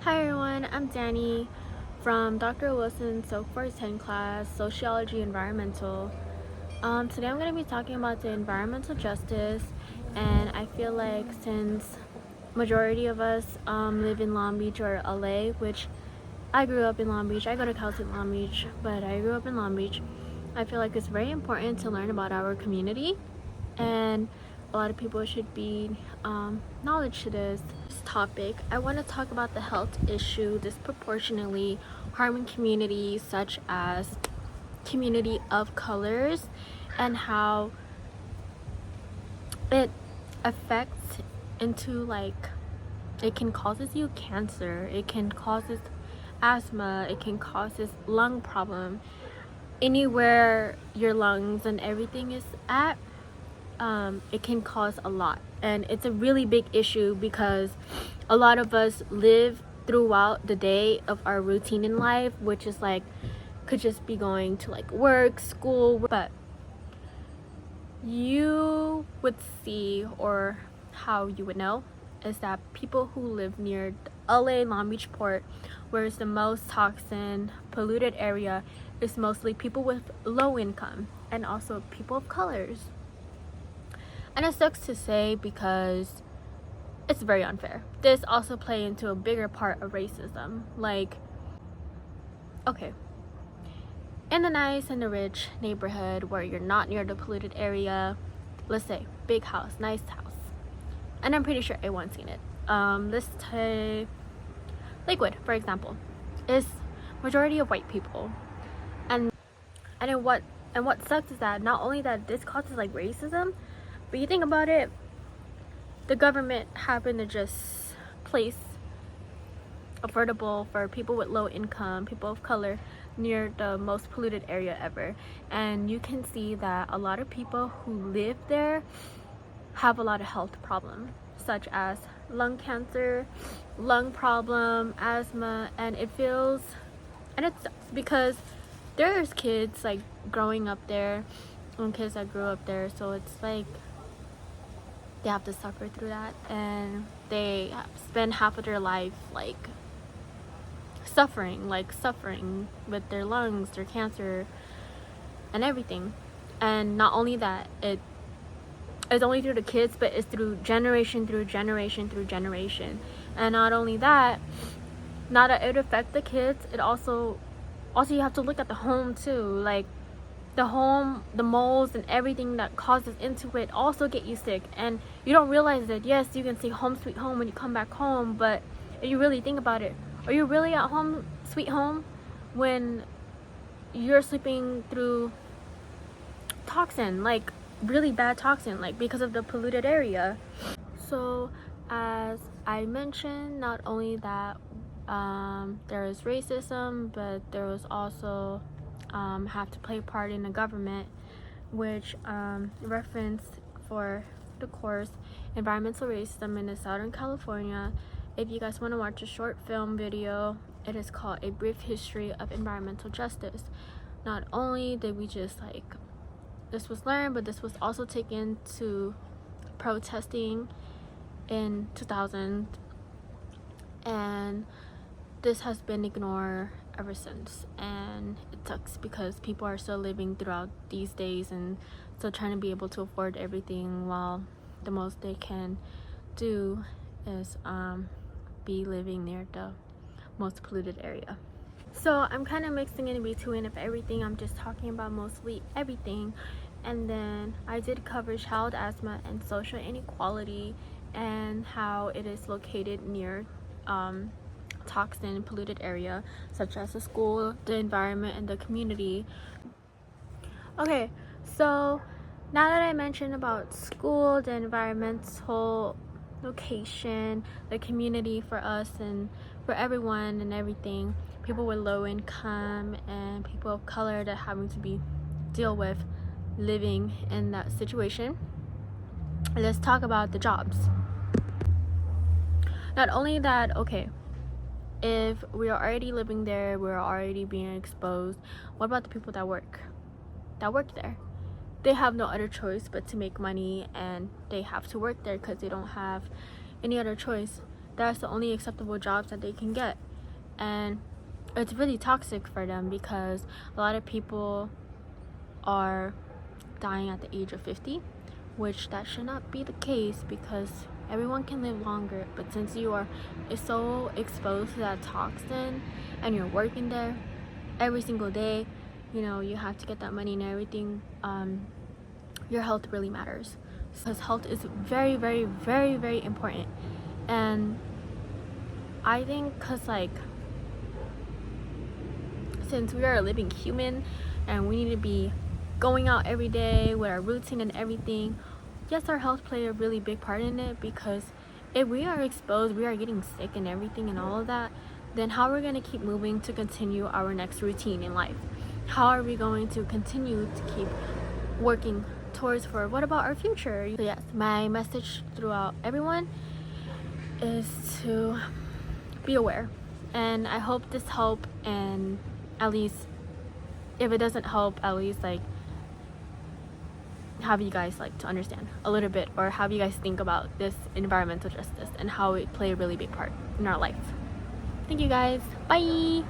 Hi everyone, I'm Dany from Dr. Wilson's Soap 10 class, Sociology Environmental. Today I'm going to be talking about the environmental justice, and I feel like since majority of us live in Long Beach or LA, which I grew up in Long Beach, I go to Cal State Long Beach, but I grew up in Long Beach. I feel like it's very important to learn about our community, and a lot of people should be knowledge to this topic. I want to talk about the health issue disproportionately harming communities such as community of colors and how it affects into it can causes you cancer, it can causes asthma, it can causes lung problem anywhere your lungs and everything is at. It can cause a lot, and it's a really big issue because a lot of us live throughout the day of our routine in life, which is could just be going to work, school, but you would see, or how you would know, is that people who live near LA Long Beach port, where it's the most toxin polluted area, is mostly people with low income and also people of colors. And it sucks to say because it's very unfair. This also plays into a bigger part of racism. Okay, in the nice and the rich neighborhood where you're not near the polluted area, let's say big house, nice house, and I'm pretty sure everyone's seen it. Let's take Lakewood, for example, is majority of white people, and what sucks is that not only that this causes racism, but you think about it, the government happened to just place affordable for people with low income, people of color, near the most polluted area ever. And you can see that a lot of people who live there have a lot of health problems, such as lung cancer, lung problem, asthma, and it's because there's kids growing up there and kids that grew up there, so it's they have to suffer through that, and they spend half of their life suffering with their lungs, their cancer, and everything. And not only that, it's only through the kids, but it's through generation through generation through generation. And not only that, not that it affects the kids, it also you have to look at the home too. The home, the molds and everything that causes into it also get you sick, and you don't realize that. Yes, you can say home sweet home when you come back home, but if you really think about it, are you really at home sweet home when you're sleeping through toxin, really bad toxin, because of the polluted area? So as I mentioned, not only that there is racism, but there was also have to play a part in the government, which referenced for the course environmental racism in the Southern California. If you guys want to watch a short film video, it is called A Brief History of Environmental Justice. Not only did we just this was learned, but this was also taken to protesting in 2000, and this has been ignored ever since. And it sucks because people are still living throughout these days and still trying to be able to afford everything, while the most they can do is be living near the most polluted area. So I'm kind of mixing in between of everything. I'm just talking about mostly everything. And then I did cover child asthma and social inequality and how it is located near toxin polluted area, such as the school, the environment, and the community. Okay, so now that I mentioned about school, the environmental location, the community for us and for everyone and everything, people with low income and people of color that having to deal with living in that situation, let's talk about the jobs. Not only that, okay, if we are already living there, we're already being exposed, what about the people that work there? They have no other choice but to make money, and they have to work there because they don't have any other choice. that's the only acceptable jobs that they can get. And it's really toxic for them because a lot of people are dying at the age of 50, which that should not be the case, because everyone can live longer. But since you are so exposed to that toxin and you're working there every single day, you know, you have to get that money and everything, your health really matters, because health is very, very, very, very important. And I think because like, since we are a living human and we need to be going out every day with our routine and everything, yes, our health play a really big part in it, because if we are exposed, we are getting sick and everything and all of that, then how are we going to keep moving to continue our next routine in life? How are we going to continue to keep working towards for what about our future? So yes, my message throughout everyone is to be aware, and I hope this helped, and at least if it doesn't help, at least like have you guys like to understand a little bit, or have you guys think about this environmental justice and how it play a really big part in our life. Thank you guys. Bye.